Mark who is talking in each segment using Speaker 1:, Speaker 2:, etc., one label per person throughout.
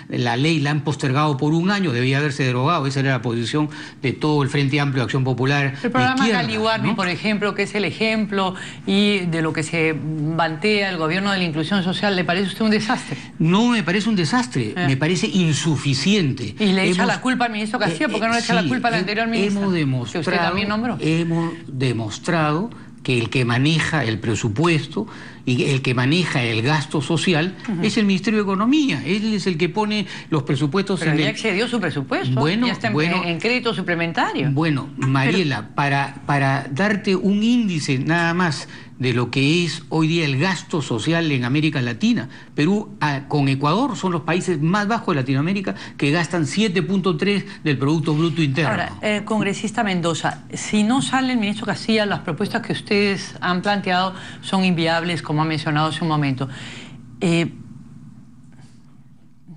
Speaker 1: La ley la han postergado por un año, debía haberse derogado. Esa era la posición de todo el Frente Amplio de Acción Popular.
Speaker 2: El programa
Speaker 1: izquierda,
Speaker 2: Caliwarmi,
Speaker 1: ¿no?
Speaker 2: por ejemplo, que es el ejemplo y de lo que se vantea el gobierno de la inclusión social, ¿le parece a usted un desastre?
Speaker 1: No me parece un desastre, me parece insuficiente.
Speaker 2: ¿Y le echa la culpa al ministro Castilla? ¿Por qué no le echa la culpa al anterior ministro? Que usted también nombró.
Speaker 1: Hemos demostrado que el que maneja el presupuesto y el que maneja el gasto social es el Ministerio de Economía. Él es el que pone los presupuestos.
Speaker 2: Pero ya excedió su presupuesto, ya está en crédito suplementario.
Speaker 1: Bueno, Mariela, para darte un índice nada más de lo que es hoy día el gasto social en América Latina, Perú con Ecuador son los países más bajos de Latinoamérica, que gastan 7.3 del Producto Bruto Interno.
Speaker 2: Ahora, congresista Mendoza, si no sale el ministro Castilla, las propuestas que ustedes han planteado son inviables, como ha mencionado hace un momento.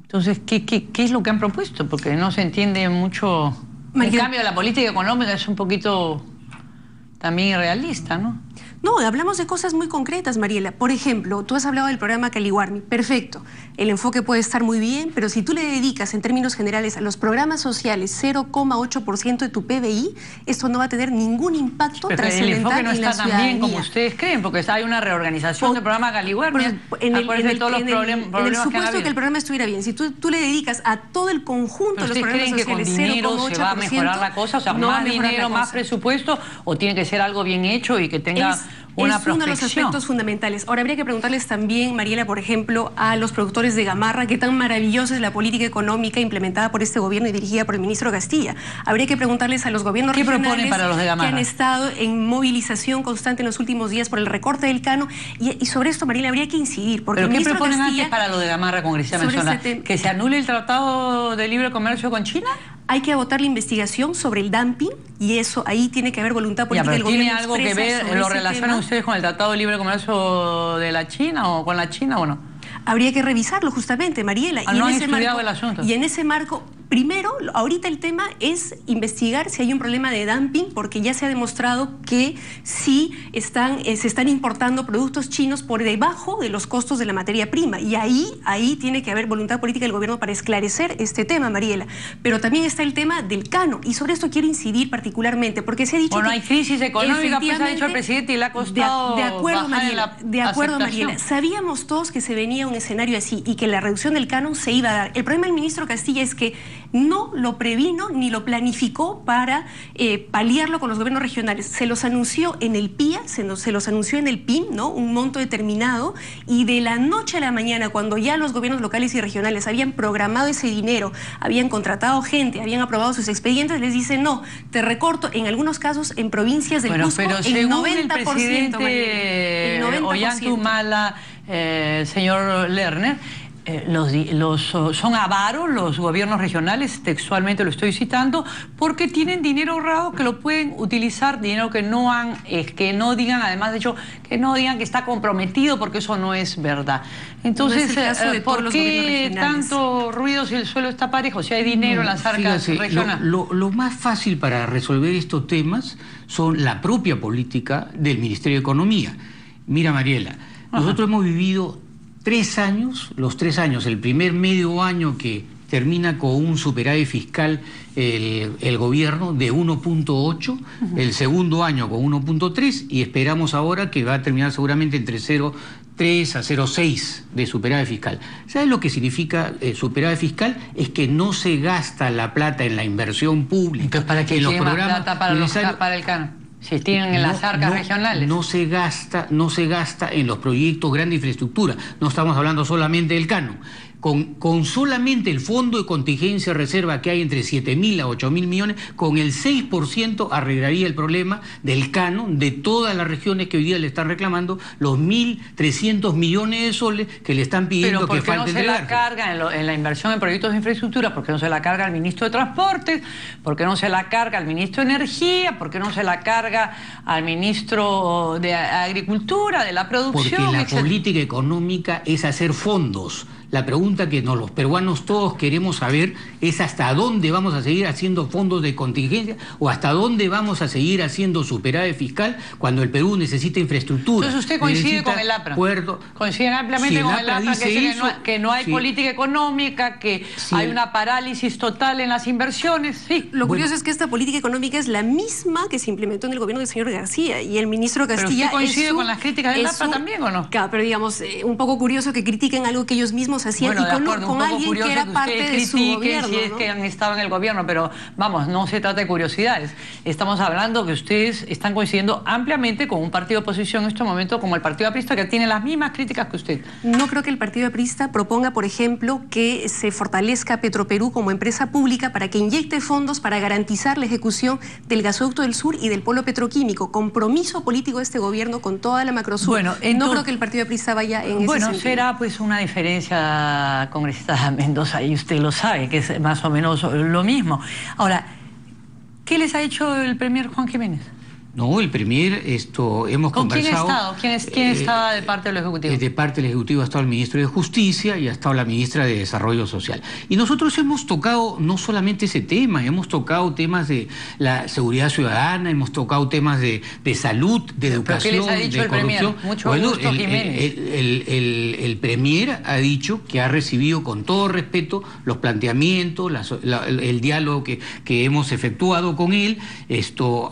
Speaker 2: Entonces, ¿qué es lo que han propuesto? Porque no se entiende mucho. En cambio, la política económica es un poquito también irrealista, ¿no?
Speaker 3: No, hablamos de cosas muy concretas, Mariela. Por ejemplo, tú has hablado del programa Caliwarmi. Perfecto. El enfoque puede estar muy bien, pero si tú le dedicas en términos generales a los programas sociales 0,8% de tu PBI, esto no va a tener ningún impacto trascendental en la ciudadanía.
Speaker 2: El enfoque no está tan bien como ustedes creen, porque hay una reorganización del programa Caliwarmi.
Speaker 3: En el supuesto que el programa estuviera bien, si tú le dedicas a todo el conjunto de los programas sociales 0,8%,
Speaker 2: ¿creen que con dinero se va a mejorar la cosa? O sea, no más dinero, más presupuesto, o tiene que ser algo bien hecho y que tenga una prospección.
Speaker 3: Es uno de los aspectos fundamentales. Ahora habría que preguntarles también, Mariela, por ejemplo, a los productores de Gamarra, qué tan maravillosa es la política económica implementada por este gobierno y dirigida por el ministro Castilla. Habría que preguntarles a los gobiernos regionales
Speaker 2: para los de Gamarra,
Speaker 3: que han estado en movilización constante en los últimos días por el recorte del Cano. Y sobre esto, Mariela, habría que incidir. Porque
Speaker 2: ¿Pero
Speaker 3: el
Speaker 2: qué proponen
Speaker 3: Castilla,
Speaker 2: antes para lo de Gamarra, congresista Mendoza? ¿Que se anule el Tratado de Libre Comercio con China?
Speaker 3: Hay que agotar la investigación sobre el dumping y eso ahí tiene que haber voluntad política del gobierno.
Speaker 2: ¿Tiene algo que ver, lo relacionan ustedes con el Tratado de Libre Comercio de la China o con la China o no?
Speaker 3: Habría que revisarlo justamente, Mariela.
Speaker 2: No han estudiado el asunto.
Speaker 3: Y en ese marco, primero, ahorita el tema es investigar si hay un problema de dumping, porque ya se ha demostrado que sí se están importando productos chinos por debajo de los costos de la materia prima. Y ahí tiene que haber voluntad política del gobierno para esclarecer este tema, Mariela. Pero también está el tema del Cano. Y sobre esto quiero incidir particularmente, porque se ha dicho
Speaker 2: hay crisis económica, pues ha dicho el presidente, y le ha costado
Speaker 3: de acuerdo,
Speaker 2: Mariela.
Speaker 3: Sabíamos todos que se venía un escenario así y que la reducción del canon se iba a dar. El problema del ministro Castilla es que no lo previno ni lo planificó para paliarlo con los gobiernos regionales. Se los anunció en el PIA, se los anunció en el PIM, ¿no? Un monto determinado, y de la noche a la mañana, cuando ya los gobiernos locales y regionales habían programado ese dinero, habían contratado gente, habían aprobado sus expedientes, les dicen no, te recorto, en algunos casos en provincias del Cusco,
Speaker 2: pero
Speaker 3: el
Speaker 2: según
Speaker 3: 90%.
Speaker 2: El presidente Ollanthumala, señor Lerner, son avaros los gobiernos regionales, textualmente lo estoy citando, porque tienen dinero ahorrado que lo pueden utilizar, dinero que no digan, además de hecho, que no digan que está comprometido, porque eso no es verdad. Entonces, ¿por qué tanto ruido si el suelo está parejo? Si hay dinero en las arcas regionales.
Speaker 1: Lo más fácil para resolver estos temas son la propia política del Ministerio de Economía. Mira, Mariela, nosotros hemos vivido 3 años, los 3 años, el primer medio año que termina con un superávit fiscal el gobierno de 1.8, el segundo año con 1.3 y esperamos ahora que va a terminar seguramente entre 0.3 a 0.6 de superávit fiscal. ¿Sabes lo que significa superávit fiscal? Es que no se gasta la plata en la inversión pública.
Speaker 2: Entonces, ¿para qué
Speaker 1: los
Speaker 2: programas plata para el Cano? Si tienen en las arcas regionales.
Speaker 1: No se gasta en los proyectos grandes de infraestructura. No estamos hablando solamente del Cano. Con solamente el fondo de contingencia reserva que hay entre 7.000 a 8.000 millones, con el 6% arreglaría el problema del Cano de todas las regiones que hoy día le están reclamando los 1.300 millones de soles que le están pidiendo que falte entregar.
Speaker 2: ¿Pero por qué no se la carga en la inversión en proyectos de infraestructura? ¿Por qué no se la carga al ministro de Transportes? ¿Por qué no se la carga al ministro de Energía? ¿Por qué no se la carga al ministro de Agricultura, de la Producción?
Speaker 1: Porque la política económica es hacer fondos. la pregunta que los peruanos todos queremos saber es hasta dónde vamos a seguir haciendo fondos de contingencia o hasta dónde vamos a seguir haciendo superávit fiscal cuando el Perú necesita infraestructura.
Speaker 2: Entonces usted coincide con el APRA. Coincide ampliamente con el APRA que no hay política económica, que hay una parálisis total en las inversiones. Sí.
Speaker 3: Lo curioso es que esta política económica es la misma que se implementó en el gobierno del señor García, y el ministro Castilla...
Speaker 2: ¿Pero usted coincide con las críticas del APRA también o no?
Speaker 3: Claro, pero digamos, un poco curioso que critiquen algo que ellos mismos hacían,
Speaker 2: bueno,
Speaker 3: y con alguien que era parte de su gobierno.
Speaker 2: Si es que han estado en el gobierno, pero vamos, no se trata de curiosidades. Estamos hablando que ustedes están coincidiendo ampliamente con un partido de oposición en este momento como el Partido Aprista, que tiene las mismas críticas que usted.
Speaker 3: No creo que el Partido Aprista proponga, por ejemplo, que se fortalezca Petroperú como empresa pública para que inyecte fondos para garantizar la ejecución del gasoducto del sur y del polo petroquímico. Compromiso político de este gobierno con toda la Macrosur.
Speaker 2: Bueno, entonces,
Speaker 3: no creo que el Partido Aprista vaya en ese sentido.
Speaker 2: Bueno, será pues una diferencia, congresista Mendoza, y usted lo sabe, que es más o menos lo mismo. Ahora, ¿qué les ha hecho el premier Juan Jiménez?
Speaker 1: No, el premier, hemos
Speaker 2: ¿Con
Speaker 1: conversado...
Speaker 2: quién estaba de parte del Ejecutivo?
Speaker 1: De parte del Ejecutivo ha estado el ministro de Justicia y ha estado la ministra de Desarrollo Social. Y nosotros hemos tocado no solamente ese tema, hemos tocado temas de la seguridad ciudadana, hemos tocado temas de salud, de educación,
Speaker 2: ¿pero qué les ha dicho
Speaker 1: de
Speaker 2: el
Speaker 1: corrupción?
Speaker 2: Premier? Mucho gusto, Jiménez.
Speaker 1: El premier ha dicho que ha recibido con todo respeto los planteamientos, el diálogo que hemos efectuado con él.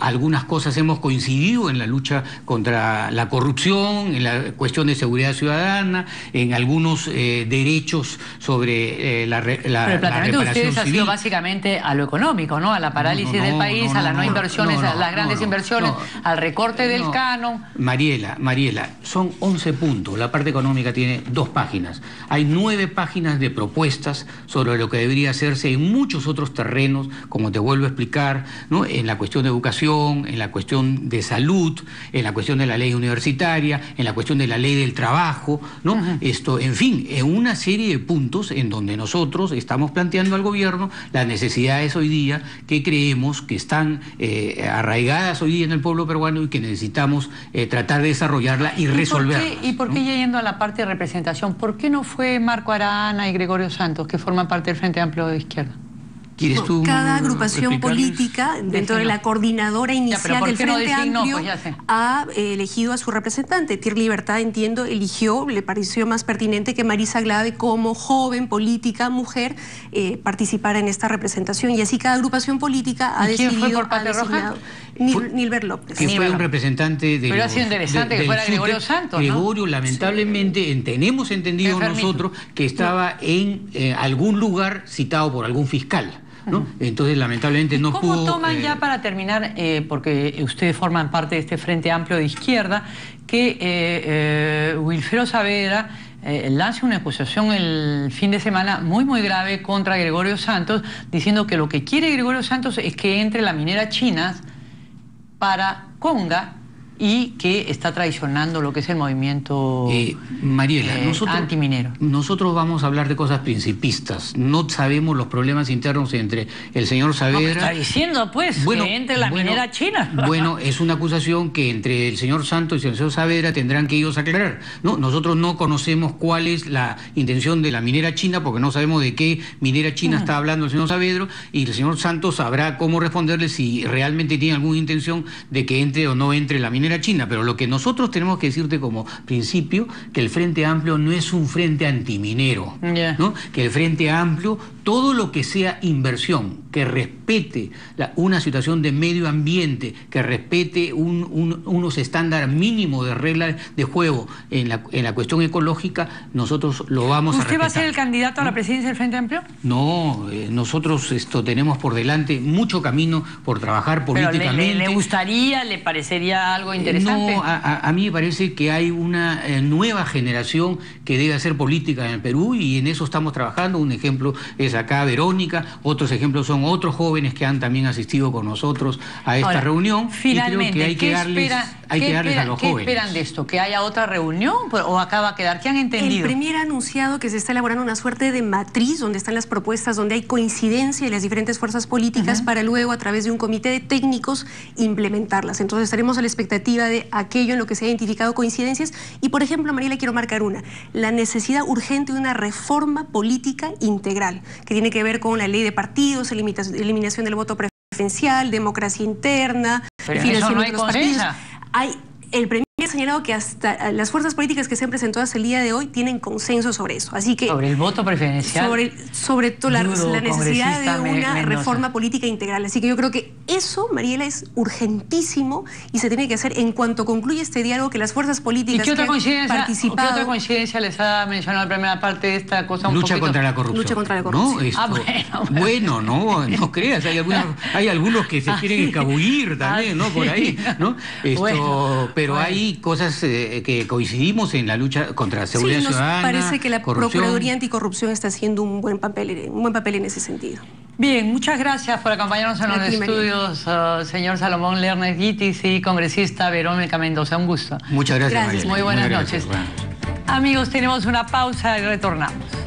Speaker 1: Algunas cosas hemos coincidido en la lucha contra la corrupción, en la cuestión de seguridad ciudadana, en algunos derechos sobre la reparación civil.
Speaker 2: Pero el planteamiento de ustedes ha sido básicamente a lo económico, ¿no? A la parálisis del país, a las no inversiones, a las grandes inversiones, al recorte del canon.
Speaker 1: Mariela, son 11 puntos. La parte económica tiene 2 páginas. Hay 9 páginas de propuestas sobre lo que debería hacerse en muchos otros terrenos, como te vuelvo a explicar, ¿no? En la cuestión de educación, en la cuestión de salud, en la cuestión de la ley universitaria, en la cuestión de la ley del trabajo, ¿no? En fin, en una serie de puntos en donde nosotros estamos planteando al gobierno las necesidades hoy día que creemos que están arraigadas hoy día en el pueblo peruano y que necesitamos tratar de desarrollarla y resolverla.
Speaker 2: ¿Y por qué, yendo a la parte de representación, por qué no fue Marco Arana y Gregorio Santos, que forman parte del Frente Amplio de Izquierda?
Speaker 3: Cada agrupación política dentro de la coordinadora inicial del Frente Amplio ha elegido a su representante. TIR Libertad, entiendo, le pareció más pertinente que Marisa Glave, como joven política, mujer, participara en esta representación. Y así cada agrupación política ha decidido...
Speaker 2: ¿Quién fue por parte roja?
Speaker 3: Nilber López.
Speaker 1: Que fue un representante de...
Speaker 2: Pero ha sido interesante que fuera Gregorio Santos, ¿no?
Speaker 1: Gregorio, lamentablemente, tenemos entendido nosotros que estaba en algún lugar citado por algún fiscal, ¿no? Entonces, lamentablemente, no pudo...
Speaker 2: ¿Cómo toman ya, para terminar, porque ustedes forman parte de este Frente Amplio de Izquierda, que Wilfredo Saavedra lance una acusación el fin de semana muy grave contra Gregorio Santos, diciendo que lo que quiere Gregorio Santos es que entre la minera china para Conga y que está traicionando lo que es el movimiento
Speaker 1: Mariela,
Speaker 2: antiminero?
Speaker 1: Nosotros vamos a hablar de cosas principistas. No sabemos los problemas internos entre el señor Saavedra...
Speaker 2: está diciendo, pues, que entre la minera china.
Speaker 1: Bueno, es una acusación que entre el señor Santos y el señor Saavedra tendrán que ellos aclarar, ¿no? Nosotros no conocemos cuál es la intención de la minera china, porque no sabemos de qué minera china está hablando el señor Saavedra, y el señor Santos sabrá cómo responderle si realmente tiene alguna intención de que entre o no entre la minera china. Pero lo que nosotros tenemos que decirte como principio, que el Frente Amplio no es un frente antiminero, ¿no? Que el Frente Amplio, todo lo que sea inversión, que respete una situación de medio ambiente, que respete unos estándares mínimos de reglas de juego en la cuestión ecológica, nosotros lo vamos a respetar.
Speaker 2: ¿Usted va a ser el candidato a la presidencia del Frente Amplio?
Speaker 1: No, nosotros tenemos por delante mucho camino por trabajar políticamente.
Speaker 2: ¿Le gustaría, le parecería algo interesante?
Speaker 1: No, a mí me parece que hay una nueva generación que debe hacer política en el Perú, y en eso estamos trabajando. Un ejemplo es acá Verónica, otros ejemplos son otros jóvenes que han también asistido con nosotros a esta reunión.
Speaker 2: Finalmente,
Speaker 1: y creo que hay que darles a los jóvenes.
Speaker 2: ¿Qué esperan de esto? ¿Que haya otra reunión o acá va a quedar? ¿Qué han entendido?
Speaker 3: El Premier ha anunciado que se está elaborando una suerte de matriz donde están las propuestas, donde hay coincidencia de las diferentes fuerzas políticas para luego, a través de un comité de técnicos, implementarlas. Entonces estaremos a la expectativa perspectiva de aquello en lo que se ha identificado coincidencias. Y, por ejemplo, Mariela, quiero marcar una, la necesidad urgente de una reforma política integral, que tiene que ver con la ley de partidos, eliminación del voto preferencial, democracia interna, financiamiento de los partidos. El Premier ha señalado que hasta las fuerzas políticas que se han presentado hasta el día de hoy tienen consenso sobre eso. Así que
Speaker 2: sobre el voto preferencial.
Speaker 3: Sobre todo la necesidad de una reforma política integral. Así que yo creo que eso, Mariela, es urgentísimo y se tiene que hacer en cuanto concluya este diálogo, que las fuerzas políticas que han participado...
Speaker 2: ¿Qué otra coincidencia les ha mencionado en la primera parte de esta cosa?
Speaker 1: Lucha contra la corrupción.
Speaker 3: Lucha contra la corrupción.
Speaker 1: ¿No? Bueno, no creas, hay algunos que se quieren escabullir también, ¿no? Por ahí, ¿no? Pero hay cosas que coincidimos en la lucha contra la seguridad ciudadana.
Speaker 3: Parece que la Procuraduría Anticorrupción está haciendo un buen papel en ese sentido.
Speaker 2: Bien, muchas gracias por acompañarnos en los estudios, señor Salomón Lerner Guitis y congresista Verónica Mendoza. Un gusto.
Speaker 1: Muchas gracias, Mariela.
Speaker 2: Muy buenas noches. Amigos, tenemos una pausa y retornamos.